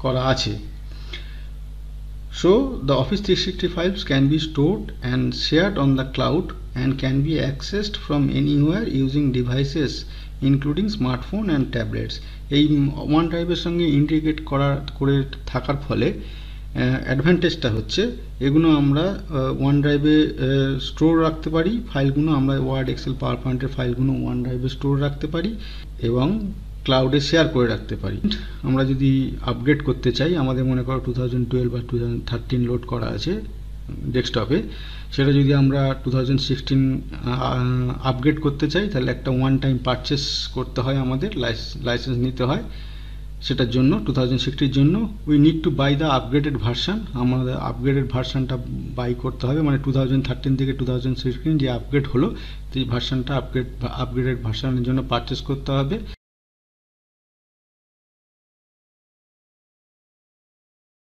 করা আছে। So the Office 365 files can be stored and shared on the cloud and can be accessed from anywhere using devices including smartphone and tablets. এই OneDrive-এর সঙ্গে integrate করে থাকার ফলে অ্যাডভান্টেজটা হচ্ছে এগুলো আমরা OneDrive-এ স্টোর রাখতে পারি, ফাইলগুলো আমরা ওয়ার্ড, এক্সেল, পাওয়ার পয়েন্টের ফাইলগুলো OneDrive-এ স্টোর রাখতে পারি এবং ক্লাউডে শেয়ার করে রাখতে পারি। আমরা যদি আপগ্রেড করতে চাই, আমাদের মনে করো 2012 বা 2013 লোড করা আছে ডেস্কটপে, সেটা যদি আমরা 2016 আপগ্রেড করতে চাই তাহলে একটা ওয়ান টাইম পারচেস করতে হয়, আমাদের লাইসেন্স নিতে হয়। সেটার জন্য 2060 জন্য we need to buy the upgraded version, আমাদের আপগ্রেডেড ভার্সানটা বাই করতে হবে, মানে 2013 থেকে 2016 যে আপগ্রেড হলো সেই ভার্সানটা আপগ্রেডেড ভার্সানের জন্য পারচেস করতে হবে।